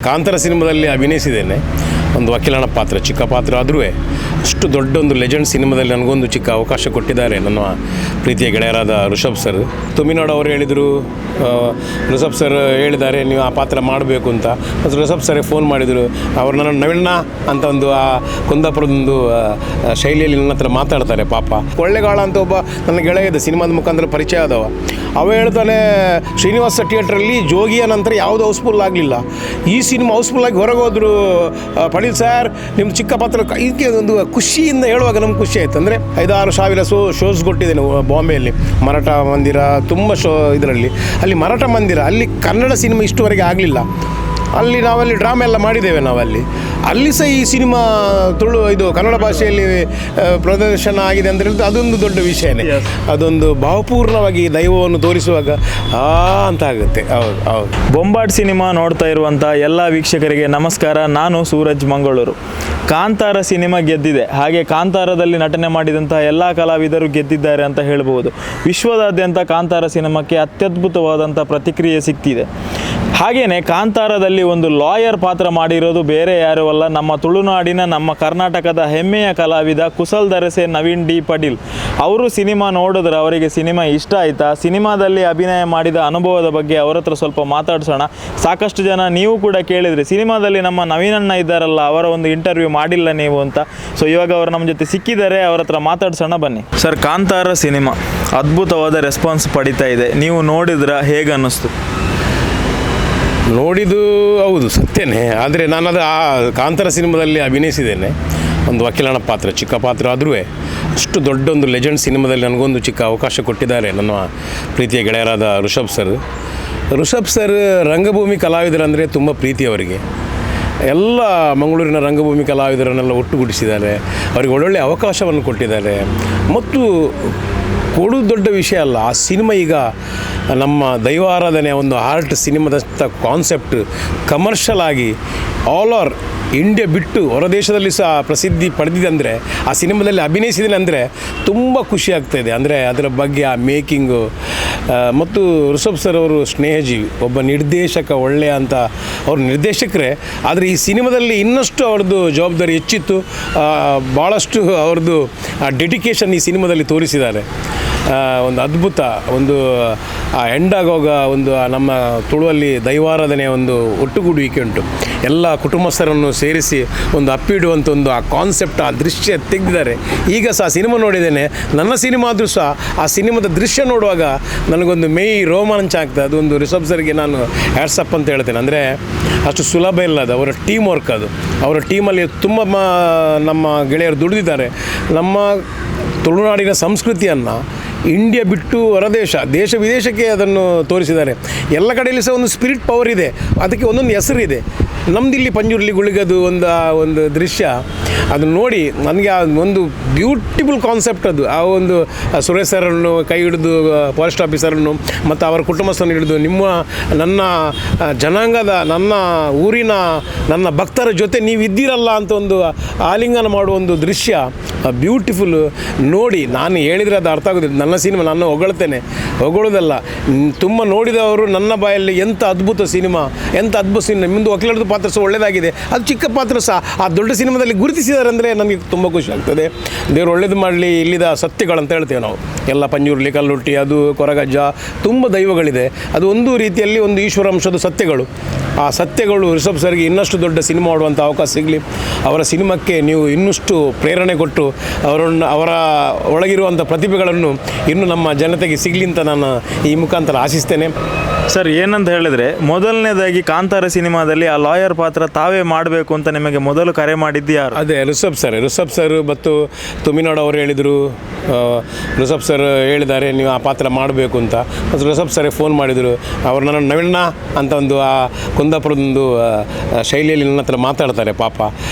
ಕಾಂತಾರ ಸಿನಿಮಾದಲ್ಲಿ ಅಭಿನಯಿಸಿದ್ದೇನೆ. ಒಂದು ವಕೀಲನ ಪಾತ್ರ, ಚಿಕ್ಕ ಪಾತ್ರ ಆದರೂ ಅಷ್ಟು ದೊಡ್ಡ ಒಂದು ಲೆಜೆಂಡ್ ಸಿನಿಮಾದಲ್ಲಿ ನನಗೊಂದು ಚಿಕ್ಕ ಅವಕಾಶ ಕೊಟ್ಟಿದ್ದಾರೆ ನನ್ನ ಪ್ರೀತಿಯ ಗೆಳೆಯರಾದ ರಿಷಬ್ ಸರ್. ತುಮಿನಾಡು ಅವರು ಹೇಳಿದರು, ರಿಷಬ್ ಸರ್ ಹೇಳಿದ್ದಾರೆ ನೀವು ಆ ಪಾತ್ರ ಮಾಡಬೇಕು ಅಂತ. ಮತ್ತು ರಿಷಬ್ ಸರ್ ಫೋನ್ ಮಾಡಿದರು. ಅವರು ನನ್ನ ನವೀನ ಅಂತ ಒಂದು ಆ ಕುಂದಾಪುರದೊಂದು ಶೈಲಿಯಲ್ಲಿ ನನ್ನ ಹತ್ರ ಮಾತಾಡ್ತಾರೆ. ಪಾಪ ಕೊಳ್ಳೆಗಾಳ ಅಂತ ಒಬ್ಬ ನನ್ನ ಗೆಳೆಯ ಇದೆ, ಸಿನಿಮಾದ ಮುಖಾಂತರ ಪರಿಚಯ ಆದವ. ಅವ ಹೇಳ್ತಾನೆ, ಶ್ರೀನಿವಾಸ ಥಿಯೇಟ್ರಲ್ಲಿ ಜೋಗಿಯ ನಂತರ ಯಾವುದು ಹೌಸ್ಫುಲ್ ಆಗಲಿಲ್ಲ, ಈ ಸಿನಿಮಾ ಹೌಸ್ಫುಲ್ಲಾಗಿ ಹೊರಗೆ ಹೋದರು. ಪಡೀಲ್ ಸರ್ ನಿಮ್ಮ ಚಿಕ್ಕ ಪಾತ್ರ ಇದಕ್ಕೆ ಒಂದು ಖುಷಿಯಿಂದ ಹೇಳುವಾಗ ನಮ್ಗೆ ಖುಷಿ ಆಯಿತು. ಅಂದರೆ 5-6 ಸಾವಿರ ಶೋಸ್ ಕೊಟ್ಟಿದ್ದೇನೆ ಬಾಂಬೆಯಲ್ಲಿ, ಮರಾಠ ಮಂದಿರ ತುಂಬ ಇದರಲ್ಲಿ. ಅಲ್ಲಿ ಮರಾಠ ಮಂದಿರ, ಅಲ್ಲಿ ಕನ್ನಡ ಸಿನಿಮಾ ಇಷ್ಟುವರೆಗೆ ಆಗಲಿಲ್ಲ. ಅಲ್ಲಿ ನಾವಲ್ಲಿ ಡ್ರಾಮಾ ಎಲ್ಲ ಮಾಡಿದ್ದೇವೆ. ಅಲ್ಲಿ ಸಹ ಈ ಸಿನಿಮಾ ಇದು ಕನ್ನಡ ಭಾಷೆಯಲ್ಲಿ ಪ್ರದರ್ಶನ ಆಗಿದೆ ಅಂತ ಹೇಳಿದ್ರೆ ಅದೊಂದು ದೊಡ್ಡ ವಿಷಯನೇ. ಅದೊಂದು ಭಾವಪೂರ್ಣವಾಗಿ ದೈವವನ್ನು ತೋರಿಸುವಾಗ ಅಂತ ಆಗುತ್ತೆ. ಹೌದು. ಬೊಂಬಾಟ್ ಸಿನಿಮಾ ನೋಡ್ತಾ ಇರುವಂಥ ಎಲ್ಲ ವೀಕ್ಷಕರಿಗೆ ನಮಸ್ಕಾರ. ನಾನು ಸೂರಜ್, ಮಂಗಳೂರು. ಕಾಂತಾರ ಸಿನಿಮಾ ಗೆದ್ದಿದೆ. ಹಾಗೆ ಕಾಂತಾರದಲ್ಲಿ ನಟನೆ ಮಾಡಿದಂಥ ಎಲ್ಲ ಕಲಾವಿದರು ಗೆದ್ದಿದ್ದಾರೆ ಅಂತ ಹೇಳ್ಬೋದು. ವಿಶ್ವದಾದ್ಯಂತ ಕಾಂತಾರ ಸಿನಿಮಾಕ್ಕೆ ಅತ್ಯದ್ಭುತವಾದಂಥ ಪ್ರತಿಕ್ರಿಯೆ ಸಿಗ್ತಿದೆ. ಹಾಗೆಯೇ ಕಾಂತಾರದಲ್ಲಿ ಒಂದು ಲಾಯರ್ ಪಾತ್ರ ಮಾಡಿರೋದು ಬೇರೆ ಯಾರೂ ಅಲ್ಲ, ನಮ್ಮ ತುಳುನಾಡಿನ, ನಮ್ಮ ಕರ್ನಾಟಕದ ಹೆಮ್ಮೆಯ ಕಲಾವಿದ ಕುಸಲ್ ದರಸೆ ನವೀನ್ ಡಿ ಪಡೀಲ್. ಅವರು ಸಿನಿಮಾ ನೋಡಿದ್ರೆ ಅವರಿಗೆ ಸಿನಿಮಾ ಇಷ್ಟ ಆಯಿತಾ, ಸಿನಿಮಾದಲ್ಲಿ ಅಭಿನಯ ಮಾಡಿದ ಅನುಭವದ ಬಗ್ಗೆ ಅವರ ಹತ್ರ ಸ್ವಲ್ಪ ಮಾತಾಡ್ಸೋಣ. ಸಾಕಷ್ಟು ಜನ ನೀವು ಕೂಡ ಕೇಳಿದ್ರಿ, ಸಿನಿಮಾದಲ್ಲಿ ನಮ್ಮ ನವೀನಣ್ಣ ಇದ್ದಾರಲ್ಲ, ಅವರ ಒಂದು ಇಂಟರ್ವ್ಯೂ ಮಾಡಿಲ್ಲ ನೀವು ಅಂತ. ಸೊ ಇವಾಗ ಅವರು ನಮ್ಮ ಜೊತೆ ಸಿಕ್ಕಿದ್ದಾರೆ, ಅವರ ಹತ್ರ ಮಾತಾಡ್ಸೋಣ ಬನ್ನಿ. ಸರ್, ಕಾಂತಾರ ಸಿನಿಮಾ ಅದ್ಭುತವಾದ ರೆಸ್ಪಾನ್ಸ್ ಪಡಿತಾ ಇದೆ, ನೀವು ನೋಡಿದ್ರೆ ಹೇಗೆ ಅನ್ನಿಸ್ತು? ನೋಡಿದ್ದು ಹೌದು, ಸತ್ಯನೇ. ಆದರೆ ನಾನದು ಆ ಕಾಂತಾರ ಸಿನಿಮಾದಲ್ಲಿ ಅಭಿನಯಿಸಿದ್ದೇನೆ. ಒಂದು ವಕೀಲನ ಪಾತ್ರ, ಚಿಕ್ಕ ಪಾತ್ರ ಆದರೂ ಅಷ್ಟು ದೊಡ್ಡ ಒಂದು ಲೆಜೆಂಡ್ ಸಿನಿಮಾದಲ್ಲಿ ನನಗೊಂದು ಚಿಕ್ಕ ಅವಕಾಶ ಕೊಟ್ಟಿದ್ದಾರೆ ನನ್ನ ಪ್ರೀತಿಯ ಗೆಳೆಯರಾದ ರಿಷಬ್ ಸರ್. ರಂಗಭೂಮಿ ಕಲಾವಿದರಂದರೆ ತುಂಬ ಪ್ರೀತಿ ಅವರಿಗೆ. ಎಲ್ಲ ಮಂಗಳೂರಿನ ರಂಗಭೂಮಿ ಕಲಾವಿದರನ್ನೆಲ್ಲ ಒಟ್ಟುಗೂಡಿಸಿದ್ದಾರೆ, ಅವರಿಗೆ ಒಳ್ಳೊಳ್ಳೆ ಅವಕಾಶವನ್ನು ಕೊಟ್ಟಿದ್ದಾರೆ. ಮತ್ತು ಕೊಡೋದು ದೊಡ್ಡ ವಿಷಯ ಅಲ್ಲ, ಆ ಸಿನಿಮಾ ಈಗ ನಮ್ಮ ದೈವಾರಾಧನೆ ಒಂದು ಆರ್ಟ್ ಸಿನಿಮಾದಂಥ ಕಾನ್ಸೆಪ್ಟ್ ಕಮರ್ಷಿಯಲ್ ಆಗಿ ಆಲ್ ಓವರ್ ಇಂಡಿಯಾ ಬಿಟ್ಟು ಹೊರದೇಶದಲ್ಲಿ ಸಹ ಪ್ರಸಿದ್ಧಿ ಪಡೆದಿದೆ. ಅಂದರೆ ಆ ಸಿನಿಮಾದಲ್ಲಿ ಅಭಿನಯಿಸಿದ್ದೇನೆ ಅಂದರೆ ತುಂಬ ಖುಷಿ ಆಗ್ತಾಯಿದೆ. ಅಂದರೆ ಅದರ ಬಗ್ಗೆ ಆ ಮೇಕಿಂಗು ಮತ್ತು ರಿಷಬ್ ಸರ್ ಅವರು ಸ್ನೇಹಜೀವಿ, ಒಬ್ಬ ನಿರ್ದೇಶಕ, ಒಳ್ಳೆಯ ಅಂತ ಅವ್ರ ನಿರ್ದೇಶಕರೇ. ಆದರೆ ಈ ಸಿನಿಮಾದಲ್ಲಿ ಇನ್ನಷ್ಟು ಅವ್ರದ್ದು ಜವಾಬ್ದಾರಿ ಹೆಚ್ಚಿತ್ತು, ಭಾಳಷ್ಟು ಅವ್ರದ್ದು ಡೆಡಿಕೇಶನ್ ಈ ಸಿನಿಮಾದಲ್ಲಿ ತೋರಿಸಿದ್ದಾರೆ. ಒಂದು ಅದ್ಭುತ, ಒಂದು ಎಂಡಾಗುವಾಗ ಒಂದು ನಮ್ಮ ತುಳುವಲ್ಲಿ ದೈವಾರಾಧನೆಯ ಒಂದು ಒಟ್ಟುಗೂಡುವಿಕೆ ಉಂಟು. ಎಲ್ಲ ಕುಟುಂಬಸ್ಥರನ್ನು ಸೇರಿಸಿ ಒಂದು ಅಪ್ಪಿಡುವಂಥ ಒಂದು ಆ ಕಾನ್ಸೆಪ್ಟ್, ಆ ದೃಶ್ಯ ತೆಗೆದಿದ್ದಾರೆ. ಈಗ ಸಹ ಸಿನಿಮಾ ನೋಡಿದ್ದೇನೆ, ನನ್ನ ಸಿನಿಮಾ ಆದರೂ ಸಹ ಆ ಸಿನಿಮಾದ ದೃಶ್ಯ ನೋಡುವಾಗ ನನಗೊಂದು ಮೈ ರೋಮಾಂಚ ಆಗ್ತದೆ. ಅದೊಂದು ರಿಷಬ್ ಸರ್ಗೆ ನಾನು ಹ್ಯಾಟ್ಸಪ್ ಅಂತ ಹೇಳ್ತೇನೆ. ಅಂದರೆ ಅಷ್ಟು ಸುಲಭ ಇಲ್ಲ ಅದು, ಅವರ ಟೀಮ್ ವರ್ಕ್ ಅದು. ಅವರ ಟೀಮಲ್ಲಿ ತುಂಬ ನಮ್ಮ ಗೆಳೆಯರು ದುಡಿದಿದ್ದಾರೆ. ನಮ್ಮ ತುಳುನಾಡಿನ ಸಂಸ್ಕೃತಿಯನ್ನು ಇಂಡಿಯಾ ಬಿಟ್ಟು ದೇಶ ವಿದೇಶಕ್ಕೆ ಅದನ್ನು ತೋರಿಸಿದ್ದಾರೆ. ಎಲ್ಲ ಕಡೆಯಲ್ಲಿ ಸಹ ಒಂದು ಸ್ಪಿರಿಟ್ ಪವರ್ ಇದೆ, ಅದಕ್ಕೆ ಒಂದೊಂದು ಹೆಸರು ಇದೆ. ನಮ್ಮದಿಲ್ಲಿ ಪಂಜುರ್ಲಿ ಗುಳಿಗದು ಒಂದು ದೃಶ್ಯ, ಅದನ್ನು ನೋಡಿ ನನಗೆ ಒಂದು ಬ್ಯೂಟಿಫುಲ್ ಕಾನ್ಸೆಪ್ಟ್ ಅದು. ಆ ಒಂದು ಸುರೇಶ್ ಸರನ್ನು ಕೈ ಹಿಡಿದು, ಫಾರೆಸ್ಟ್ ಆಫೀಸರನ್ನು ಮತ್ತು ಅವರ ಕುಟುಂಬಸ್ಥರನ್ನು ಹಿಡಿದು, ನನ್ನ ಜನಾಂಗದ, ನನ್ನ ಊರಿನ, ನನ್ನ ಭಕ್ತರ ಜೊತೆ ನೀವು ಇದ್ದೀರಲ್ಲ ಅಂತ ಒಂದು ಆಲಿಂಗನ ಮಾಡುವ ಒಂದು ದೃಶ್ಯ ಬ್ಯೂಟಿಫುಲ್. ನೋಡಿ, ನಾನು ಹೇಳಿದರೆ ಅದು ಅರ್ಥ ಆಗೋದಿಲ್ಲ. ನನ್ನ ಸಿನಿಮಾ ನಾನು ಹೊಗಳೋದಲ್ಲ, ತುಂಬ ನೋಡಿದವರು ನನ್ನ ಬಾಯಲ್ಲಿ ಎಂಥ ಅದ್ಭುತ ಸಿನಿಮಾ. ಮುಂದೆ ವಕೀಲರದ್ದು ಪಾತ್ರ ಸಹ ಒಳ್ಳೆಯದಾಗಿದೆ. ಅದು ಚಿಕ್ಕ ಪಾತ್ರ ಸಹ ಆ ದೊಡ್ಡ ಸಿನಿಮಾದಲ್ಲಿ ಗುರುತಿಸಿದ್ದಾರೆ ಅಂದರೆ ನನಗೆ ತುಂಬ ಖುಷಿ ಆಗ್ತದೆ. ದೇವರು ಒಳ್ಳೇದು ಮಾಡಲಿ. ಇಲ್ಲಿದ ಸತ್ಯಗಳಂತ ಹೇಳ್ತೇವೆ ನಾವು ಎಲ್ಲ, ಪಂಜುರ್ಲಿ, ಕಲ್ಲುಟ್ಟಿ, ಅದು ಕೊರಗಜ್ಜ, ತುಂಬ ದೈವಗಳಿದೆ. ಅದು ಒಂದು ರೀತಿಯಲ್ಲಿ ಒಂದು ಈಶ್ವರಾಂಶದ ಸತ್ಯಗಳು. ಆ ಸತ್ಯಗಳು ರಿಷಬ್ ಸರ್ಗೆ ಇನ್ನಷ್ಟು ದೊಡ್ಡ ಸಿನಿಮಾ ಮಾಡುವಂಥ ಅವಕಾಶ ಸಿಗಲಿ. ಅವರ ಸಿನಿಮಾಕ್ಕೆ ನೀವು ಇನ್ನಷ್ಟು ಪ್ರೇರಣೆ ಕೊಟ್ಟು ಅವರ ಒಳಗಿರುವಂಥ ಪ್ರತಿಭೆಗಳನ್ನು ಇನ್ನು ನಮ್ಮ ಜನತೆಗೆ ಸಿಗಲಿ ಅಂತ ನಾನು ಈ ಮುಖಾಂತರ ಆಶಿಸ್ತೇನೆ. ಸರ್, ಏನಂತ ಹೇಳಿದರೆ, ಮೊದಲನೇದಾಗಿ ಕಾಂತಾರ ಸಿನಿಮಾದಲ್ಲಿ ಆ ಲಾಯರ್ ಪಾತ್ರ ತಾವೇ ಮಾಡಬೇಕು ಅಂತ ನಿಮಗೆ ಮೊದಲು ಕರೆ ಮಾಡಿದ್ದು ಯಾರು? ಅದೇ ರಿಷಬ್ ಸರ್ ಮತ್ತು ತುಮಿನಾಡು ಅವರು ಹೇಳಿದರು. ರಿಷಬ್ ಸರ್ ಹೇಳಿದ್ದಾರೆ ನೀವು ಆ ಪಾತ್ರ ಮಾಡಬೇಕು ಅಂತ. ಮತ್ತು ರಿಷಬ್ ಸರ್ ಫೋನ್ ಮಾಡಿದರು. ಅವರು ನನ್ನ ನವೀನ ಅಂತ ಒಂದು ಆ ಕುಂದಾಪುರದೊಂದು ಶೈಲಿಯಲ್ಲಿ ನನ್ನ ಹತ್ರ ಮಾತಾಡ್ತಾರೆ. ಪಾಪ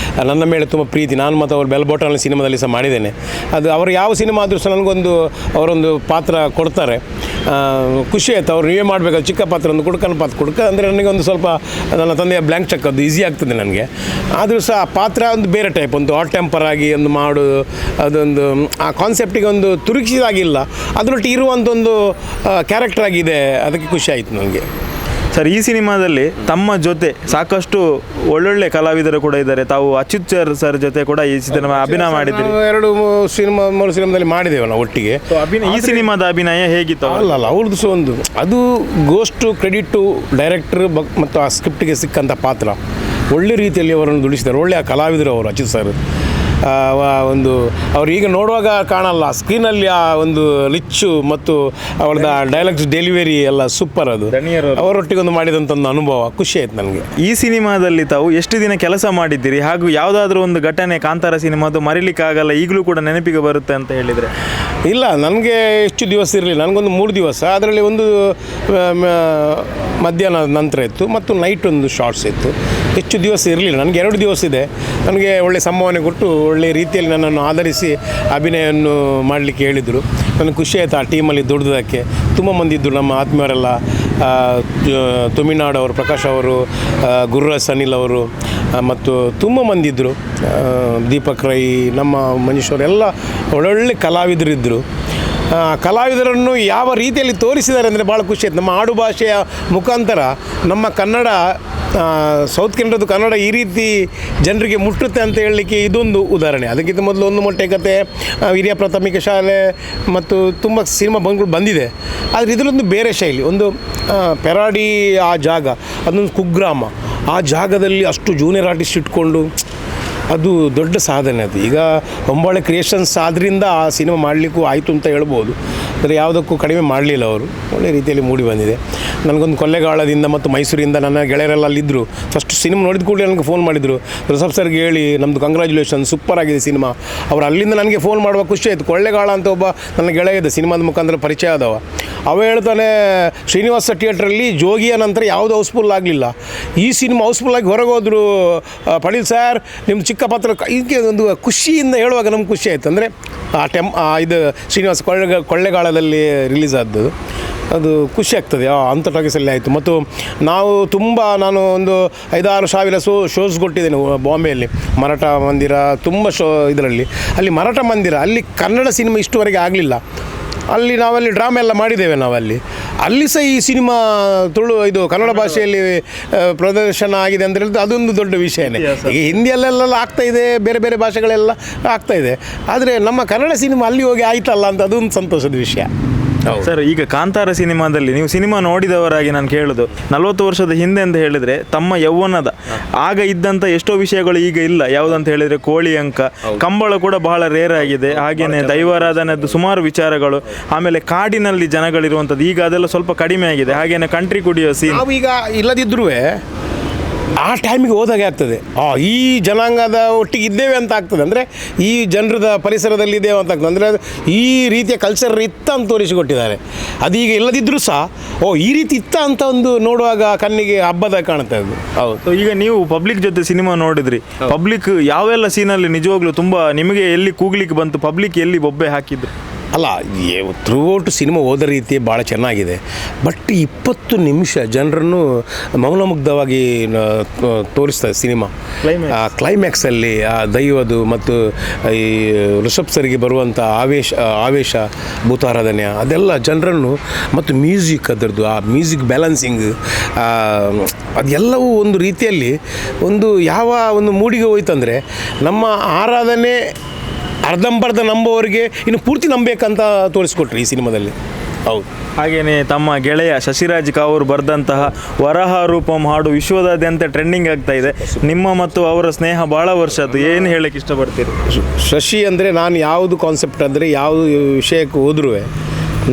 ನನ್ನ ಮೇಲೆ ತುಂಬ ಪ್ರೀತಿ. ನಾನು ಮತ್ತು ಅವರು ಬೆಲ್ಬೋಟಲ್ ಸಿನಿಮಾದಲ್ಲಿ ಸಹ ಮಾಡಿದ್ದೇನೆ. ಅದು ಅವರು ಯಾವ ಸಿನಿಮಾ ಆದರೂ ಸಹ ನನಗೊಂದು ಅವರೊಂದು ಪಾತ್ರ ಕೊಡ್ತಾರೆ. ಖುಷಿ ಆಯಿತು. ಅವ್ರು ನೀವೇ ಮಾಡಬೇಕು, ಚಿಕ್ಕ ಪಾತ್ರ, ಒಂದು ಕುಡ್ಕನ ಅಂದರೆ ನನಗೆ ಒಂದು ಸ್ವಲ್ಪ ನನ್ನ ತಂದೆಯ ಬ್ಲ್ಯಾಂಕ್ ಚೆಕ್, ಅದು ಈಸಿ ಆಗ್ತದೆ ನನಗೆ. ಆದರೂ ಸಹ ಆ ಪಾತ್ರ ಒಂದು ಬೇರೆ ಟೈಪ್, ಒಂದು ಹಾಟ್ ಟೆಂಪರ್ ಆಗಿ ಒಂದು ಮಾಡೋದು, ಅದೊಂದು ಆ ಕಾನ್ಸೆಪ್ಟಿಗೆ ಒಂದು ತುರುಕಿಸಿದಾಗಿಲ್ಲ, ಅದರೊಟ್ಟಿಗೆ ಇರುವಂಥ ಒಂದು ಕ್ಯಾರೆಕ್ಟರ್ ಆಗಿದೆ. ಅದಕ್ಕೆ ಖುಷಿ ಆಯಿತು ನನಗೆ. ಸರ್, ಈ ಸಿನಿಮಾದಲ್ಲಿ ತಮ್ಮ ಜೊತೆ ಸಾಕಷ್ಟು ಒಳ್ಳೊಳ್ಳೆ ಕಲಾವಿದರು ಕೂಡ ಇದ್ದಾರೆ. ತಾವು ಅಚ್ಯುತ್ ಸರ್ ಜೊತೆ ಕೂಡ ಈ ಸಿನಿಮಾ ಅಭಿನಯ ಮಾಡಿದ್ದೀರಿ. ಮೂರು ಸಿನಿಮಾದಲ್ಲಿ ಮಾಡಿದ್ದೇವೆ ನಾವು ಒಟ್ಟಿಗೆ. ಈ ಸಿನಿಮಾದ ಅಭಿನಯ ಹೇಗಿತ್ತು? ಅಲ್ಲ ಅವ್ರದ್ದು ಸಹ ಒಂದು ಅದು ಗೋಸ್ಟು ಕ್ರೆಡಿಟು ಡೈರೆಕ್ಟರ್ ಮತ್ತು ಆ ಸ್ಕ್ರಿಪ್ಟಿಗೆ ಸಿಕ್ಕಂಥ ಪಾತ್ರ ಒಳ್ಳೆ ರೀತಿಯಲ್ಲಿ ಅವರನ್ನು ದುಡಿಸಿದ್ದಾರೆ. ಒಳ್ಳೆಯ ಕಲಾವಿದರು ಅವರು ಅಚ್ಯುತ್ ಸರ್. ಒಂದು ಅವ್ರು ಈಗ ನೋಡುವಾಗ ಕಾಣಲ್ಲ, ಸ್ಕ್ರೀನಲ್ಲಿ ಆ ಒಂದು ರಿಚ್ಚು ಮತ್ತು ಅವ್ರದ್ದು ಡೈಲಾಗ್ಸ್ ಡೆಲಿವರಿ ಎಲ್ಲ ಸೂಪರ್. ಅದು ಅವರೊಟ್ಟಿಗೆ ಒಂದು ಮಾಡಿದಂಥ ಒಂದು ಅನುಭವ ಖುಷಿ ಆಯ್ತು ನನಗೆ. ಈ ಸಿನಿಮಾದಲ್ಲಿ ತಾವು ಎಷ್ಟು ದಿನ ಕೆಲಸ ಮಾಡಿದ್ದೀರಿ, ಹಾಗೂ ಯಾವುದಾದ್ರೂ ಒಂದು ಘಟನೆ ಕಾಂತಾರ ಸಿನಿಮಾದು ಮರಿಲಿಕ್ಕಾಗಲ್ಲ, ಈಗಲೂ ಕೂಡ ನೆನಪಿಗೆ ಬರುತ್ತೆ ಅಂತ ಹೇಳಿದರೆ? ಇಲ್ಲ, ನನಗೆ ಎಷ್ಟು ದಿವಸ ಇರಲಿಲ್ಲ, ನನಗೊಂದು 3 ದಿವಸ. ಅದರಲ್ಲಿ ಒಂದು ಮಧ್ಯಾಹ್ನದ ನಂತರ ಇತ್ತು ಮತ್ತು ನೈಟ್ ಒಂದು ಶಾರ್ಟ್ಸ್ ಇತ್ತು. ಹೆಚ್ಚು ದಿವಸ ಇರಲಿಲ್ಲ, ನನಗೆ 2 ದಿವಸ ಇದೆ. ನನಗೆ ಒಳ್ಳೆಯ ಸಂಭಾವನೆ ಕೊಟ್ಟು ಒಳ್ಳೆಯ ರೀತಿಯಲ್ಲಿ ನನ್ನನ್ನು ಆಧರಿಸಿ ಅಭಿನಯವನ್ನು ಮಾಡಲಿಕ್ಕೆ ಹೇಳಿದರು. ನನಗೆ ಖುಷಿ ಆಯಿತು ಆ ಟೀಮಲ್ಲಿ ದುಡಿದಕ್ಕೆ. ತುಂಬ ಮಂದಿ ಇದ್ದರು ನಮ್ಮ ಆತ್ಮೀಯರೆಲ್ಲ. ತಮಿಳ್ನಾಡು ಅವರು, ಪ್ರಕಾಶ್ ಅವರು, ಗುರುರಾಜ್ ಅನಿಲ್ ಅವರು ಮತ್ತು ತುಂಬ ಮಂದಿ ಇದ್ದರು. ದೀಪಕ್ ರೈ, ನಮ್ಮ ಮನುಷ್ಯರು ಎಲ್ಲ ಒಳ್ಳೊಳ್ಳೆ ಕಲಾವಿದರಿದ್ದರು. ಕಲಾವಿದರನ್ನು ಯಾವ ರೀತಿಯಲ್ಲಿ ತೋರಿಸಿದ್ದಾರೆ ಅಂದರೆ ಭಾಳ ಖುಷಿ ಆಯ್ತು. ನಮ್ಮ ಆಡು ಭಾಷೆಯ ಮುಖಾಂತರ ನಮ್ಮ ಕನ್ನಡ, ಸೌತ್ ಕೆನಡಾದು ಕನ್ನಡ ಈ ರೀತಿ ಜನರಿಗೆ ಮುಟ್ಟುತ್ತೆ ಅಂತ ಹೇಳಲಿಕ್ಕೆ ಇದೊಂದು ಉದಾಹರಣೆ. ಅದಕ್ಕಿಂತ ಮೊದಲು ಒಂದು ಮೊಟ್ಟೆ ಕತೆ, ಹಿರಿಯ ಪ್ರಾಥಮಿಕ ಶಾಲೆ ಮತ್ತು ತುಂಬ ಸಿನಿಮಾ ಬಂದಿದೆ. ಆದರೆ ಇದರೊಂದು ಬೇರೆ ಶೈಲಿ, ಒಂದು ಪೆರಾಡಿ. ಆ ಜಾಗ ಅದೊಂದು ಕುಗ್ರಾಮ. ಆ ಜಾಗದಲ್ಲಿ ಅಷ್ಟು ಜೂನಿಯರ್ ಆರ್ಟಿಸ್ಟ್ ಇಟ್ಕೊಂಡು ಅದು ದೊಡ್ಡ ಸಾಧನೆ. ಅದು ಈಗ ಹೊಂಬಾಳೆ ಕ್ರಿಯೇಷನ್ಸ್ ಆದ್ದರಿಂದ ಆ ಸಿನಿಮಾ ಮಾಡಲಿಕ್ಕೂ ಆಯಿತು ಅಂತ ಹೇಳ್ಬೋದು. ಆದರೆ ಯಾವುದಕ್ಕೂ ಕಡಿಮೆ ಮಾಡಲಿಲ್ಲ ಅವರು. ಒಳ್ಳೆ ರೀತಿಯಲ್ಲಿ ಮೂಡಿ ಬಂದಿದೆ. ನನಗೊಂದು ಕೊಳ್ಳೇಗಾಲದಿಂದ ಮತ್ತು ಮೈಸೂರಿಂದ ನನ್ನ ಗೆಳೆಯರೆಲ್ಲ ಅಲ್ಲಿದ್ದರು. ಫಸ್ಟ್ ಸಿನಿಮಾ ನೋಡಿದ ಕೂಡಲೇ ನನಗೆ ಫೋನ್ ಮಾಡಿದರು, ರಿಷಬ್ ಸರ್ಗೆ ಹೇಳಿ ನಮ್ಮದು ಕಂಗ್ರ್ಯಾಚುಲೇಷನ್, ಸೂಪರ್ ಆಗಿದೆ ಸಿನಿಮಾ. ಅವರು ಅಲ್ಲಿಂದ ನನಗೆ ಫೋನ್ ಮಾಡುವ ಖುಷಿ ಆಯಿತು. ಕೊಳ್ಳೇಗಾಲ ಅಂತ ಒಬ್ಬ ನನ್ನ ಗೆಳೆಯ ಇದೆ, ಸಿನಿಮಾದ ಮುಖಾಂತರ ಪರಿಚಯ ಆದವ. ಅವ ಹೇಳ್ತಾನೆ, ಶ್ರೀನಿವಾಸ ಥಿಯೇಟ್ರಲ್ಲಿ ಜೋಗಿಯ ನಂತರ ಯಾವುದು ಹೌಸ್ಫುಲ್ ಆಗಲಿಲ್ಲ, ಈ ಸಿನಿಮಾ ಹೌಸ್ಫುಲ್ಲಾಗಿ ಹೊರಗೆ ಹೋದರು ಪಡೀಲ್ ಸರ್, ನಿಮ್ಮ ಚಿಕ್ಕ ಪಾತ್ರ. ಇದಕ್ಕೆ ಒಂದು ಖುಷಿಯಿಂದ ಹೇಳುವಾಗ ನಮ್ಗೆ ಖುಷಿ ಆಯಿತು. ಅಂದರೆ ಇದು ಶ್ರೀನಿವಾಸ ಕೊಳ್ಳೇಗಾಲದಲ್ಲಿ ರಿಲೀಸ್ ಆದದ್ದು, ಅದು ಖುಷಿ ಆಗ್ತದೆ. ಅಂಥ ಟಾಕೀಸಲ್ಲಿ ಆಯಿತು. ಮತ್ತು ನಾನು ಒಂದು 5-6 ಸಾವಿರ ಶೋಸ್ ಕೊಟ್ಟಿದ್ದೇನೆ ಬಾಂಬೆಯಲ್ಲಿ, ಮರಾಠ ಮಂದಿರ, ತುಂಬ ಇದರಲ್ಲಿ. ಅಲ್ಲಿ ಮರಾಠ ಮಂದಿರ, ಅಲ್ಲಿ ಕನ್ನಡ ಸಿನಿಮಾ ಇಷ್ಟುವರೆಗೆ ಆಗಲಿಲ್ಲ. ನಾವಲ್ಲಿ ಡ್ರಾಮಾ ಎಲ್ಲ ಮಾಡಿದ್ದೇವೆ ಅಲ್ಲಿ ಸಹ ಈ ಸಿನಿಮಾ ಇದು ಕನ್ನಡ ಭಾಷೆಯಲ್ಲಿ ಪ್ರದರ್ಶನ ಆಗಿದೆ ಅಂತ ಹೇಳಿದ್ರೆ ಅದೊಂದು ದೊಡ್ಡ ವಿಷಯನೇ. ಈಗ ಹಿಂದಿಯಲ್ಲೆಲ್ಲ ಆಗ್ತಾಯಿದೆ, ಬೇರೆ ಬೇರೆ ಭಾಷೆಗಳೆಲ್ಲ ಆಗ್ತಾಯಿದೆ. ಆದರೆ ನಮ್ಮ ಕನ್ನಡ ಸಿನಿಮಾ ಅಲ್ಲಿ ಹೋಗಿ ಆಯ್ತಲ್ಲ ಅಂತ ಅದೊಂದು ಸಂತೋಷದ ವಿಷಯ. ಸರ್, ಈಗ ಕಾಂತಾರ ಸಿನಿಮಾದಲ್ಲಿ ನೀವು ಸಿನಿಮಾ ನೋಡಿದವರಾಗಿ ನಾನು ಕೇಳೋದು, 40 ವರ್ಷದ ಹಿಂದೆ ಅಂತ ಹೇಳಿದರೆ ತಮ್ಮ ಯೌವನದ ಆಗ ಇದ್ದಂಥ ಎಷ್ಟೋ ವಿಷಯಗಳು ಈಗ ಇಲ್ಲ. ಯಾವುದಂತ ಹೇಳಿದರೆ ಕೋಳಿ ಅಂಕ, ಕಂಬಳ ಕೂಡ ಬಹಳ ರೇರ್ ಆಗಿದೆ. ಹಾಗೆಯೇ ದೈವಾರಾಧನೆದ್ದು ಸುಮಾರು ವಿಚಾರಗಳು, ಆಮೇಲೆ ಕಾಡಿನಲ್ಲಿ ಜನಗಳಿರುವಂಥದ್ದು ಈಗ ಅದೆಲ್ಲ ಸ್ವಲ್ಪ ಕಡಿಮೆ ಆಗಿದೆ. ಹಾಗೆಯೇ ಕಂಟ್ರಿ ಕುಡಿಯೋ ಸೀನ್ ನಾವೀಗ ಇಲ್ಲದಿದ್ದರೂ ಆ ಟೈಮಿಗೆ ಹೋದಾಗೆ ಆಗ್ತದೆ. ಈ ಜನಾಂಗದ ಒಟ್ಟಿಗೆ ಇದ್ದೇವೆ ಅಂತ ಆಗ್ತದೆ. ಅಂದರೆ ಈ ಜನರದ ಪರಿಸರದಲ್ಲಿ ಇದ್ದೇವೆ ಅಂತ ಆಗ್ತದೆ. ಅಂದರೆ ಈ ರೀತಿಯ ಕಲ್ಚರ್ ಇತ್ತ ಅಂತ ತೋರಿಸಿಕೊಟ್ಟಿದ್ದಾರೆ. ಅದೀಗ ಇಲ್ಲದಿದ್ದರೂ ಸಹ ಈ ರೀತಿ ಇತ್ತ ಅಂತ ಒಂದು ನೋಡುವಾಗ ಕಣ್ಣಿಗೆ ಹಬ್ಬದ ಕಾಣುತ್ತೆ ಅದು. ಹೌದು. ಈಗ ನೀವು ಪಬ್ಲಿಕ್ ಜೊತೆ ಸಿನಿಮಾ ನೋಡಿದ್ರಿ, ಪಬ್ಲಿಕ್ ಯಾವೆಲ್ಲ ಸೀನಲ್ಲಿ ನಿಜವಾಗ್ಲೂ ತುಂಬ ನಿಮಗೆ ಎಲ್ಲಿ ಕೂಗ್ಲಿಕ್ಕೆ ಬಂತು, ಪಬ್ಲಿಕ್ ಎಲ್ಲಿ ಬೊಬ್ಬೆ ಹಾಕಿದ್ರು? ಅಲ್ಲ, ಥ್ರೂಔಟ್ ಸಿನಿಮಾ ಹೋದ ರೀತಿ ಭಾಳ ಚೆನ್ನಾಗಿದೆ. ಬಟ್ 20 ನಿಮಿಷ ಜನರನ್ನು ಮೌನಮುಗ್ಧವಾಗಿ ತೋರಿಸ್ತದೆ ಸಿನಿಮಾ. ಕ್ಲೈಮ್ಯಾಕ್ಸಲ್ಲಿ ಆ ದೈವದು ಮತ್ತು ಈ ರಿಷಬ್ ಸರ್ಗೆ ಬರುವಂಥ ಆವೇಶ ಭೂತಾರಾಧನೆ ಅದೆಲ್ಲ ಜನರನ್ನು, ಮತ್ತು ಮ್ಯೂಸಿಕ್ ಅದರದ್ದು ಆ ಮ್ಯೂಸಿಕ್ ಬ್ಯಾಲೆನ್ಸಿಂಗ್ ಅದೆಲ್ಲವೂ ಒಂದು ರೀತಿಯಲ್ಲಿ ಯಾವ ಒಂದು ಮೂಡಿಗೆ ಹೋಯ್ತಂದರೆ ನಮ್ಮ ಆರಾಧನೆ ಅರ್ಧಂಬರ್ಧ ನಂಬೋರಿಗೆ ಇನ್ನು ಪೂರ್ತಿ ನಂಬೇಕಂತ ತೋರಿಸ್ಕೊಟ್ರಿ ಈ ಸಿನಿಮಾದಲ್ಲಿ. ಹೌದು. ಹಾಗೆಯೇ ತಮ್ಮ ಗೆಳೆಯ ಶಶಿರಾಜ್ ಕಾವೂರ್ ಬರೆದಂತಹ ವರಹ ರೂಪಂ ಹಾಡು ವಿಶ್ವದಾದ್ಯಂತ ಟ್ರೆಂಡಿಂಗ್ ಆಗ್ತಾ ಇದೆ. ನಿಮ್ಮ ಮತ್ತು ಅವರ ಸ್ನೇಹ ಭಾಳ ವರ್ಷದ್ದು, ಏನು ಹೇಳಕ್ಕೆ ಇಷ್ಟಪಡ್ತೀರಿ? ಶಶಿ ಅಂದರೆ ನಾನು ಯಾವುದು ಕಾನ್ಸೆಪ್ಟ್ ಅಂದರೆ ಯಾವುದು ವಿಷಯಕ್ಕೆ ಹೋದ್ರೂ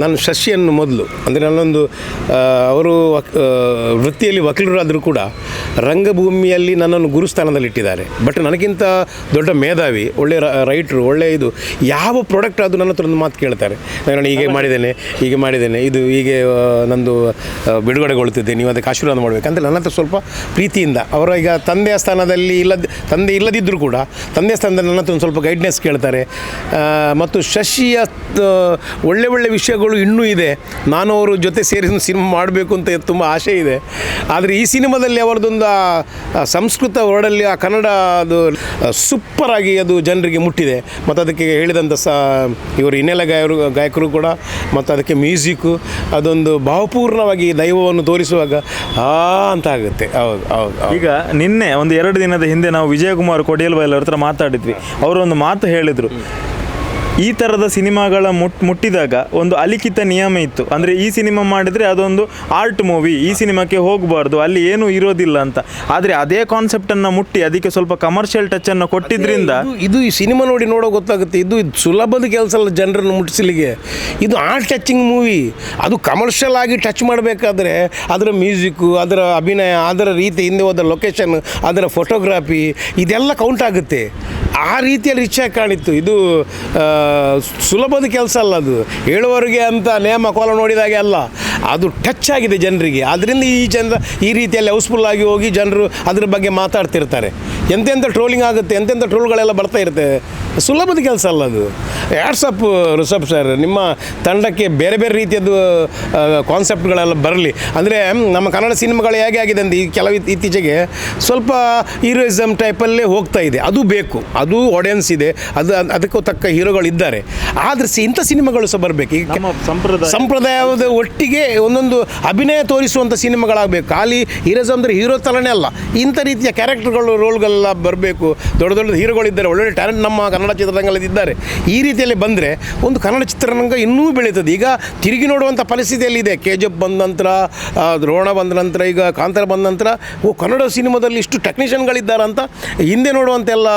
ನಾನು ಶಶಿಯನ್ನು ಮೊದಲು ಅಂದರೆ ನನ್ನೊಂದು ಅವರು ವೃತ್ತಿಯಲ್ಲಿ ವಕೀಲರಾದರೂ ಕೂಡ ರಂಗಭೂಮಿಯಲ್ಲಿ ನನ್ನನ್ನು ಗುರುಸ್ಥಾನದಲ್ಲಿಟ್ಟಿದ್ದಾರೆ. ಬಟ್ ನನಗಿಂತ ದೊಡ್ಡ ಮೇಧಾವಿ, ಒಳ್ಳೆಯ ರೈಟ್ರು, ಒಳ್ಳೆಯ ಇದು ಯಾವ ಪ್ರಾಡಕ್ಟ್ ಅದು ನನ್ನ ಹತ್ರ ಒಂದು ಮಾತು ಕೇಳ್ತಾರೆ. ನಾನು ಹೀಗೆ ಮಾಡಿದ್ದೇನೆ ಇದು ಹೀಗೆ ನಂದು ಬಿಡುಗಡೆಗೊಳ್ತಿದ್ದೆ, ನೀವು ಅದಕ್ಕೆ ಆಶೀರ್ವಾದ ಮಾಡಬೇಕಂತ ನನ್ನ ಹತ್ರ ಸ್ವಲ್ಪ ಪ್ರೀತಿಯಿಂದ. ಅವರ ಈಗ ತಂದೆಯ ಸ್ಥಾನದಲ್ಲಿ ಇಲ್ಲದಿದ್ದರೂ ಕೂಡ ತಂದೆಯ ಸ್ಥಾನದಲ್ಲಿ ನನ್ನ ಹತ್ರ ಒಂದು ಸ್ವಲ್ಪ ಗೈಡ್ನೆಸ್ ಕೇಳ್ತಾರೆ. ಮತ್ತು ಶಶಿಯ ಒಳ್ಳೆ ಒಳ್ಳೆ ವಿಷಯಗಳು ಇನ್ನೂ ಇದೆ. ನಾನು ಅವ್ರ ಜೊತೆ ಸೇರಿ ಸಿನಿಮಾ ಮಾಡಬೇಕು ಅಂತ ತುಂಬ ಆಸೆ ಇದೆ. ಆದರೆ ಈ ಸಿನಿಮಾದಲ್ಲಿ ಅವರದೊಂದು ಸಂಸ್ಕೃತ ವರ್ಡಲ್ಲಿ ಆ ಕನ್ನಡ ಅದು ಸೂಪರಾಗಿ ಅದು ಜನರಿಗೆ ಮುಟ್ಟಿದೆ. ಮತ್ತು ಅದಕ್ಕೆ ಹೇಳಿದಂಥ ಇವರು ಹಿನ್ನೆಲೆ ಗಾಯಕರು ಕೂಡ, ಮತ್ತು ಅದಕ್ಕೆ ಮ್ಯೂಸಿಕ್ಕು ಅದೊಂದು ಭಾವಪೂರ್ಣವಾಗಿ ದೈವವನ್ನು ತೋರಿಸುವಾಗ ಅಂತ ಆಗುತ್ತೆ. ಹೌದು. ಈಗ ನಿನ್ನೆ ಒಂದು 2 ದಿನದ ಹಿಂದೆ ನಾವು ವಿಜಯಕುಮಾರ್ ಕೊಡಿಯಲ್ಬೈಲ್ ಅವ್ರ ಹತ್ರ ಮಾತಾಡಿದ್ವಿ. ಅವರೊಂದು ಮಾತು ಹೇಳಿದರು, ಈ ಥರದ ಸಿನಿಮಾಗಳ ಮುಟ್ಟಿದಾಗ ಒಂದು ಅಲಿಖಿತ ನಿಯಮ ಇತ್ತು. ಅಂದರೆ ಈ ಸಿನಿಮಾ ಮಾಡಿದರೆ ಅದೊಂದು ಆರ್ಟ್ ಮೂವಿ, ಈ ಸಿನಿಮಾಕ್ಕೆ ಹೋಗಬಾರ್ದು, ಅಲ್ಲಿ ಏನೂ ಇರೋದಿಲ್ಲ ಅಂತ. ಆದರೆ ಅದೇ ಕಾನ್ಸೆಪ್ಟನ್ನು ಮುಟ್ಟಿ ಅದಕ್ಕೆ ಸ್ವಲ್ಪ ಕಮರ್ಷಿಯಲ್ ಟಚ್ಚನ್ನು ಕೊಟ್ಟಿದ್ದರಿಂದ ಇದು ಈ ಸಿನಿಮಾ ನೋಡೋ ಗೊತ್ತಾಗುತ್ತೆ. ಇದು ಸುಲಭದ ಕೆಲಸ ಅಲ್ಲ ಜನರನ್ನು ಮುಟ್ಟಿಸಲಿಕ್ಕೆ. ಇದು ಆರ್ಟ್ ಟಚಿಂಗ್ ಮೂವಿ. ಅದು ಕಮರ್ಷಿಯಲ್ ಆಗಿ ಟಚ್ ಮಾಡಬೇಕಾದ್ರೆ ಅದರ ಮ್ಯೂಸಿಕ್ಕು, ಅದರ ಅಭಿನಯ, ಅದರ ರೀತಿ, ಹಿಂದೆ ಹೋದ ಲೊಕೇಶನ್, ಅದರ ಫೋಟೋಗ್ರಾಫಿ ಇದೆಲ್ಲ ಕೌಂಟ್ ಆಗುತ್ತೆ. ಆ ರೀತಿಯಲ್ಲಿ ರಿಚಾಗಿ ಕಾಣಿತ್ತು. ಇದು ಸುಲಭದ ಕೆಲಸ ಅಲ್ಲ. ಅದು ಹೇಳುವವರಿಗೆ ಅಂತ ನೇಮ ಕೋಲ ನೋಡಿದಾಗೆ ಅಲ್ಲ, ಅದು ಟಚ್ ಆಗಿದೆ ಜನರಿಗೆ. ಅದರಿಂದ ಈ ರೀತಿಯಲ್ಲಿ ಹೌಸ್ಫುಲ್ ಆಗಿ ಹೋಗಿ ಜನರು ಅದ್ರ ಬಗ್ಗೆ ಮಾತಾಡ್ತಿರ್ತಾರೆ. ಎಂತೆಂಥ ಟ್ರೋಲಿಂಗ್ ಆಗುತ್ತೆ, ಎಂತೆಂಥ ಟ್ರೋಲ್ಗಳೆಲ್ಲ ಬರ್ತಾ ಇರ್ತವೆ. ಸುಲಭದ ಕೆಲಸ ಅಲ್ಲ ಅದು. ವಾಟ್ಸಪ್ ರಿಷಬ್ ಸರ್, ನಿಮ್ಮ ತಂಡಕ್ಕೆ ಬೇರೆ ಬೇರೆ ರೀತಿಯದ್ದು ಕಾನ್ಸೆಪ್ಟ್ಗಳೆಲ್ಲ ಬರಲಿ. ಅಂದರೆ ನಮ್ಮ ಕನ್ನಡ ಸಿನಿಮಾಗಳು ಹೇಗೆ ಆಗಿದೆ ಅಂತ ಕೆಲವು ಇತ್ತೀಚೆಗೆ ಸ್ವಲ್ಪ ಹೀರೋಯಿಸಮ್ ಟೈಪಲ್ಲೇ ಹೋಗ್ತಾ ಇದೆ. ಅದು ಬೇಕು, ಅದು ಆಡಿಯನ್ಸ್ ಇದೆ, ಅದಕ್ಕೂ ತಕ್ಕ ಹೀರೋಗಳಿದ್ದಾರೆ. ಆದರೆ ಇಂಥ ಸಿನಿಮಾಗಳು ಸಹ ಬರಬೇಕು. ಈಗ ಸಂಪ್ರದಾಯದ ಒಟ್ಟಿಗೆ ಒಂದೊಂದು ಅಭಿನಯ ತೋರಿಸುವಂಥ ಸಿನಿಮಾಗಳಾಗಬೇಕು. ಖಾಲಿ ಹೀರೋಯಿಸಮ್ ಅಂದರೆ ಹೀರೋ ಥರನೇ ಅಲ್ಲ, ಇಂಥ ರೀತಿಯ ಕ್ಯಾರೆಕ್ಟರ್ಗಳು, ರೋಲ್ಗಳೆಲ್ಲ ಬರಬೇಕು. ದೊಡ್ಡ ದೊಡ್ಡ ಹೀರೋಗಳಿದ್ದಾರೆ, ಒಳ್ಳೊಳ್ಳೆ ಟ್ಯಾಲೆಂಟ್ ನಮ್ಮ ಕನ್ನಡ ಚಿತ್ರರಂಗದಲ್ಲಿ ಇದ್ದಾರೆ. ಈ ರೀತಿಯಲ್ಲಿ ಬಂದರೆ ಒಂದು ಕನ್ನಡ ಚಿತ್ರರಂಗ ಇನ್ನೂ ಬೆಳೀತದೆ. ಈಗ ತಿರುಗಿ ನೋಡುವಂಥ ಪರಿಸ್ಥಿತಿಯಲ್ಲಿ ಇದೆ. KGF ಬಂದ ನಂತರ, ರೋಣ ಬಂದ ನಂತರ, ಈಗ ಕಾಂತಾರ ಬಂದ ನಂತರ ಕನ್ನಡ ಸಿನಿಮಾದಲ್ಲಿ ಇಷ್ಟು ಟೆಕ್ನಿಷಿಯನ್ಗಳಿದ್ದಾರಂತ ಹಿಂದೆ ನೋಡುವಂತೆಲ್ಲ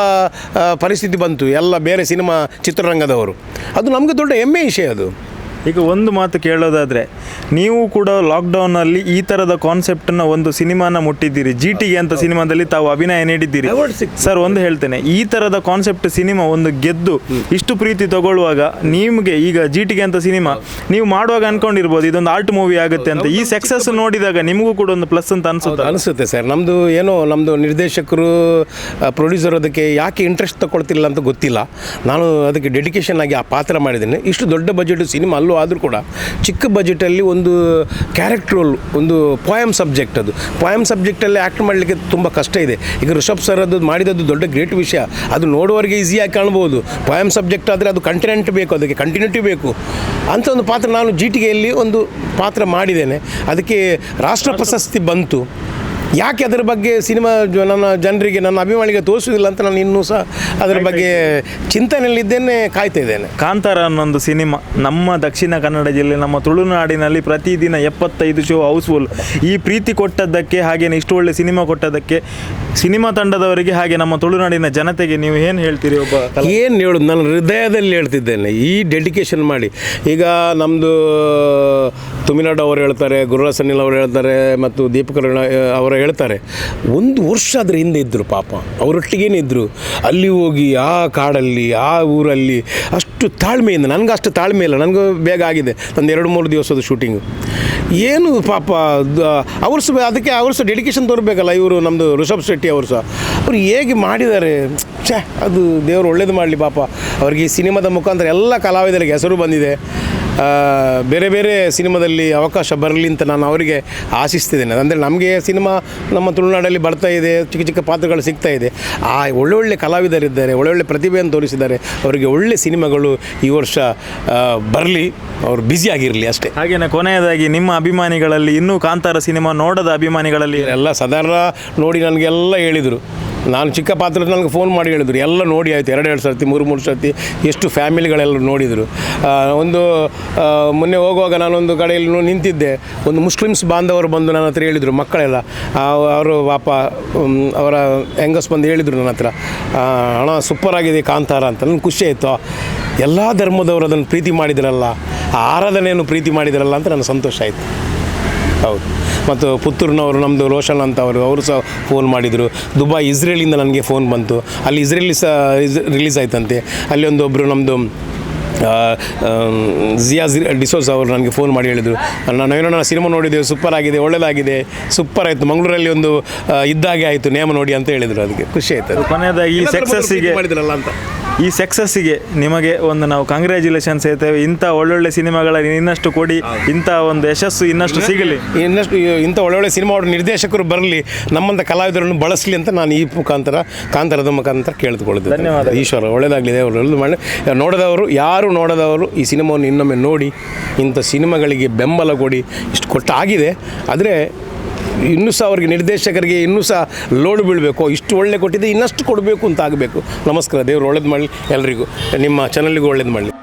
ಪರಿಸ್ಥಿತಿ ಬಂತು ಎಲ್ಲ ಬೇರೆ ಸಿನಿಮಾ ಚಿತ್ರರಂಗದವರು. ಅದು ನಮಗೆ ದೊಡ್ಡ ಹೆಮ್ಮೆ ವಿಷಯ. ಅದು ಈಗ ಒಂದು ಮಾತು ಕೇಳೋದಾದರೆ, ನೀವು ಕೂಡ ಲಾಕ್ಡೌನಲ್ಲಿ ಈ ಥರದ ಕಾನ್ಸೆಪ್ಟನ್ನು ಒಂದು ಸಿನಿಮಾನ ಮುಟ್ಟಿದ್ದೀರಿ. GT ಅಂತ ಸಿನಿಮಾದಲ್ಲಿ ತಾವು ಅಭಿನಯ ನೀಡಿದ್ದೀರಿ ಸರ್. ಒಂದು ಹೇಳ್ತೇನೆ, ಈ ಥರದ ಕಾನ್ಸೆಪ್ಟ್ ಸಿನಿಮಾ ಒಂದು ಗೆದ್ದು ಇಷ್ಟು ಪ್ರೀತಿ ತಗೊಳ್ಳುವಾಗ ನಿಮಗೆ ಈಗ GT ಅಂತ ಸಿನಿಮಾ ನೀವು ಮಾಡುವಾಗ ಅನ್ಕೊಂಡಿರ್ಬೋದು ಇದೊಂದು ಆರ್ಟ್ ಮೂವಿ ಆಗುತ್ತೆ ಅಂತ. ಈ ಸಕ್ಸಸ್ ನೋಡಿದಾಗ ನಿಮಗೂ ಕೂಡ ಒಂದು ಪ್ಲಸ್ ಅಂತ ಅನಿಸುತ್ತೆ ಸರ್. ನಮ್ಮದು ನಿರ್ದೇಶಕರು, ಪ್ರೊಡ್ಯೂಸರ್ ಅದಕ್ಕೆ ಯಾಕೆ ಇಂಟ್ರೆಸ್ಟ್ ತಗೊಳ್ತಿಲ್ಲ ಅಂತ ಗೊತ್ತಿಲ್ಲ. ನಾನು ಅದಕ್ಕೆ ಡೆಡಿಕೇಶನ್ ಆಗಿ ಆ ಪಾತ್ರ ಮಾಡಿದ್ದೇನೆ. ಇಷ್ಟು ದೊಡ್ಡ ಬಜೆಟ್ ಸಿನಿಮಾ ಅಲ್ಲೂ ಆದರೂ ಕೂಡ ಚಿಕ್ಕ ಬಜೆಟಲ್ಲಿ ಒಂದು ಕ್ಯಾರೆಕ್ಟರ್ ರೋಲ್, ಒಂದು ಪೋಯಮ್ ಸಬ್ಜೆಕ್ಟ್. ಅದು ಪೋಯಮ್ ಸಬ್ಜೆಕ್ಟಲ್ಲಿ ಆ್ಯಕ್ಟ್ ಮಾಡಲಿಕ್ಕೆ ತುಂಬ ಕಷ್ಟ ಇದೆ. ಈಗ ರಿಷಬ್ ಸರ್ ಅದು ಮಾಡಿದದ್ದು ದೊಡ್ಡ ಗ್ರೇಟ್ ವಿಷಯ. ಅದು ನೋಡುವವರಿಗೆ ಈಸಿಯಾಗಿ ಕಾಣ್ಬೋದು. ಪೋಯಮ್ ಸಬ್ಜೆಕ್ಟ್ ಆದರೆ ಅದು ಕಂಟಿನೆಂಟ್ ಬೇಕು, ಅದಕ್ಕೆ ಕಂಟಿನ್ಯೂಟಿ ಬೇಕು ಅಂತ ಒಂದು ಪಾತ್ರ ನಾನು GTಯಲ್ಲಿ ಒಂದು ಪಾತ್ರ ಮಾಡಿದ್ದೇನೆ. ಅದಕ್ಕೆ ರಾಷ್ಟ್ರ ಪ್ರಶಸ್ತಿ ಬಂತು. ಯಾಕೆ ಅದರ ಬಗ್ಗೆ ಸಿನಿಮಾ ನನ್ನ ಜನರಿಗೆ, ನನ್ನ ಅಭಿಮಾನಿಗೆ ತೋರಿಸೋದಿಲ್ಲ ಅಂತ ನಾನು ಇನ್ನೂ ಸಹ ಅದರ ಬಗ್ಗೆ ಚಿಂತನೆಯಲ್ಲಿದ್ದೇನೆ, ಕಾಯ್ತಾ ಇದ್ದೇನೆ. ಕಾಂತಾರ ಅನ್ನೊಂದು ಸಿನಿಮಾ ನಮ್ಮ ದಕ್ಷಿಣ ಕನ್ನಡ ಜಿಲ್ಲೆ, ನಮ್ಮ ತುಳುನಾಡಿನಲ್ಲಿ ಪ್ರತಿದಿನ 75 ಶೋ ಹೌಸ್ಫುಲ್. ಈ ಪ್ರೀತಿ ಕೊಟ್ಟದ್ದಕ್ಕೆ, ಹಾಗೆಯೇ ಇಷ್ಟು ಒಳ್ಳೆ ಸಿನಿಮಾ ಕೊಟ್ಟದ್ದಕ್ಕೆ ಸಿನಿಮಾ ತಂಡದವರಿಗೆ, ಹಾಗೆ ನಮ್ಮ ತುಳುನಾಡಿನ ಜನತೆಗೆ ನೀವು ಏನು ಹೇಳ್ತೀರಿ? ಏನು ಹೇಳೋದು, ನಾನು ಹೃದಯದಲ್ಲಿ ಹೇಳ್ತಿದ್ದೇನೆ. ಈ ಡೆಡಿಕೇಶನ್ ಮಾಡಿ, ಈಗ ನಮ್ಮದು ತುಮಿನಾಡು ಅವರು ಹೇಳ್ತಾರೆ, ಗುರುರಾಜ್ ಸನ್ನಿಲ್ ಅವರು ಹೇಳ್ತಾರೆ, ಮತ್ತು ದೀಪಕ್ ಅವರು ಹೇಳ್ತಾರೆ, 1 ವರ್ಷ ಅದರ ಹಿಂದೆ ಇದ್ದರು ಪಾಪ, ಅವರೊಟ್ಟಿಗೇನೆ ಇದ್ದರು. ಅಲ್ಲಿ ಹೋಗಿ ಆ ಕಾಡಲ್ಲಿ, ಆ ಊರಲ್ಲಿ ಅಷ್ಟು ತಾಳ್ಮೆಯಿಂದ, ನನಗೆ ಅಷ್ಟು ತಾಳ್ಮೆ ಇಲ್ಲ, ನನಗೂ ಬೇಗ ಆಗಿದೆ. ಒಂದು 2-3 ದಿವಸದ ಶೂಟಿಂಗು. ಏನು ಪಾಪ ಅವರು ಸಹ ಅದಕ್ಕೆ ಅವರು ಸಹ ಡೆಡಿಕೇಶನ್ ತೋರಬೇಕಲ್ಲ. ಇವರು ನಮ್ಮದು ರಿಷಬ್ ಶೆಟ್ಟಿ ಅವರು ಸಹ ಅವರು ಹೇಗೆ ಮಾಡಿದ್ದಾರೆ. ಅದು ದೇವರು ಒಳ್ಳೇದು ಮಾಡಲಿ ಪಾಪ ಅವ್ರಿಗೆ. ಈ ಸಿನಿಮಾದ ಮುಖಾಂತರ ಎಲ್ಲ ಕಲಾವಿದರಿಗೆ ಹೆಸರು ಬಂದಿದೆ. ಬೇರೆ ಬೇರೆ ಸಿನಿಮಾದಲ್ಲಿ ಅವಕಾಶ ಬರಲಿ ಅಂತ ನಾನು ಅವರಿಗೆ ಆಶಿಸ್ತಿದ್ದೇನೆ. ಅಂದರೆ ನಮಗೆ ಸಿನಿಮಾ ನಮ್ಮ ತುಳುನಾಡಲ್ಲಿ ಬರ್ತಾ ಇದೆ, ಚಿಕ್ಕ ಚಿಕ್ಕ ಪಾತ್ರಗಳು ಸಿಗ್ತಾ ಇದೆ. ಒಳ್ಳೊಳ್ಳೆ ಕಲಾವಿದರಿದ್ದಾರೆ, ಒಳ್ಳೊಳ್ಳೆ ಪ್ರತಿಭೆಯನ್ನು ತೋರಿಸಿದ್ದಾರೆ. ಅವರಿಗೆ ಒಳ್ಳೆ ಸಿನಿಮಾಗಳು ಈ ವರ್ಷ ಬರಲಿ, ಅವರು ಬ್ಯುಸಿಯಾಗಿರಲಿ ಅಷ್ಟೇ. ಹಾಗೆಯೇ ಕೊನೆಯದಾಗಿ ನಿಮ್ಮ ಅಭಿಮಾನಿಗಳಲ್ಲಿ, ಇನ್ನೂ ಕಾಂತಾರ ಸಿನಿಮಾ ನೋಡದ ಅಭಿಮಾನಿಗಳಲ್ಲಿ ಎಲ್ಲ ಸಾಧಾರಣ ನೋಡಿ ನನಗೆಲ್ಲ ಹೇಳಿದರು. ನಾನು ಚಿಕ್ಕ ಪಾತ್ರ ನನಗೆ ಫೋನ್ ಮಾಡಿ ಹೇಳಿದರು, ಎಲ್ಲ ನೋಡಿ ಆಯಿತು, 2 ಸರ್ತಿ 3 ಸರ್ತಿ, ಎಷ್ಟು ಫ್ಯಾಮಿಲಿಗಳೆಲ್ಲ ನೋಡಿದರು. ಒಂದು ಮೊನ್ನೆ ಹೋಗುವಾಗ ನಾನೊಂದು ಕಡೆಯಲ್ಲಿ ನಿಂತಿದ್ದೆ, ಒಂದು ಮುಸ್ಲಿಮ್ಸ್ ಬಾಂಧವರು ಬಂದು ನನ್ನ ಹತ್ರ ಹೇಳಿದರು, ಮಕ್ಕಳೆಲ್ಲ ಅವರು ಪಾಪ ಅವರ ಹೆಂಗಸ್ ಬಂದು ಹೇಳಿದರು ನನ್ನ ಹತ್ರ, ಹಣ ಸೂಪರಾಗಿದೆ ಕಾಂತಾರ ಅಂತ. ನನಗೆ ಖುಷಿ ಆಯಿತು. ಎಲ್ಲ ಧರ್ಮದವರು ಅದನ್ನು ಪ್ರೀತಿ ಮಾಡಿದ್ರಲ್ಲ, ಆ ಆರಾಧನೆಯನ್ನು ಪ್ರೀತಿ ಮಾಡಿದ್ರಲ್ಲ ಅಂತ ನನಗೆ ಸಂತೋಷ ಆಯಿತು. ಹೌದು. ಮತ್ತು ಪುತ್ತೂರಿನವರು ನಮ್ಮದು ರೋಷನ್ ಅಂತ ಅವರು ಸಹ ಫೋನ್ ಮಾಡಿದರು. ದುಬೈ, ಇಸ್ರೇಲಿಂದ ನನಗೆ ಫೋನ್ ಬಂತು. ಅಲ್ಲಿ ಇಸ್ರೇಲಿ ಸಹ ರಿಲೀಸ್ ಆಯ್ತಂತೆ. ಅಲ್ಲಿ ಒಬ್ಬರು ನಮ್ಮದು ಜಿಯಾ ಡಿಸೋಸ್ ಅವರು ನನಗೆ ಫೋನ್ ಮಾಡಿ ಹೇಳಿದರು, ನಾವೇನೋ ಸಿನಿಮಾ ನೋಡಿದ್ದೇವೆ, ಸೂಪರ್ ಆಗಿದೆ, ಒಳ್ಳೆಯದಾಗಿದೆ, ಸೂಪರ್ ಆಯಿತು, ಮಂಗಳೂರಲ್ಲಿ ಒಂದು ಇದ್ದಾಗೆ ಆಯಿತು ನೇಮ ನೋಡಿ ಅಂತ ಹೇಳಿದರು. ಅದಕ್ಕೆ ಖುಷಿ ಆಯಿತು. ಕೊನೆಯದಾಗಿ ಈ ಸಕ್ಸಸ್ಸಿಗೆ ಮಾಡಿದ್ರಲ್ಲ ಅಂತ ಈ ಸಕ್ಸಸ್ಸಿಗೆ ನಿಮಗೆ ಒಂದು ನಾವು ಕಂಗ್ರ್ಯಾಚುಲೇಷನ್ಸ್ ಹೇಳ್ತೇವೆ. ಇಂಥ ಒಳ್ಳೊಳ್ಳೆ ಸಿನಿಮಾಗಳ ಇನ್ನಷ್ಟು ಕೊಡಿ, ಇಂಥ ಒಂದು ಯಶಸ್ಸು ಇನ್ನಷ್ಟು ಸಿಗಲಿ, ಇನ್ನಷ್ಟು ಇಂಥ ಒಳ್ಳೊಳ್ಳೆ ಸಿನಿಮಾ ನಿರ್ದೇಶಕರು ಬರಲಿ, ನಮ್ಮಂಥ ಕಲಾವಿದರನ್ನು ಬಳಸಲಿ ಅಂತ ನಾನು ಈ ಮುಖಾಂತರ ಕಾಂತಾರದ ಮುಖಾಂತರ ಕೇಳಿದುಕೊಳ್ಳುತ್ತೇನೆ. ಧನ್ಯವಾದ. ಈಶ್ವರ ಒಳ್ಳೆಯದಾಗಲಿದೆ. ಅವರು ಒಳ್ಳೆದು ಮಾಡಿ ಯಾರು ನೋಡದವರು ಈ ಸಿನಿಮಾವನ್ನು ಇನ್ನೊಮ್ಮೆ ನೋಡಿ ಇಂಥ ಸಿನಿಮಾಗಳಿಗೆ ಬೆಂಬಲ ಕೊಡಿ. ಇಷ್ಟು ಕೊಟ್ಟಾಗಿದೆ, ಆದರೆ ಇನ್ನೂ ಸಹ ಅವರಿಗೆ ನಿರ್ದೇಶಕರಿಗೆ ಇನ್ನೂ ಸಹ ಲೋಡ್ ಬೀಳಬೇಕು. ಇಷ್ಟು ಒಳ್ಳೆ ಕೊಟ್ಟಿದ್ದೆ, ಇನ್ನಷ್ಟು ಕೊಡಬೇಕು ಅಂತ ಆಗಬೇಕು. ನಮಸ್ಕಾರ. ದೇವರು ಒಳ್ಳೇದು ಮಾಡಲಿ ಎಲ್ರಿಗೂ, ನಿಮ್ಮ ಚಾನಲ್ಗೂ ಒಳ್ಳೇದು ಮಾಡಲಿ.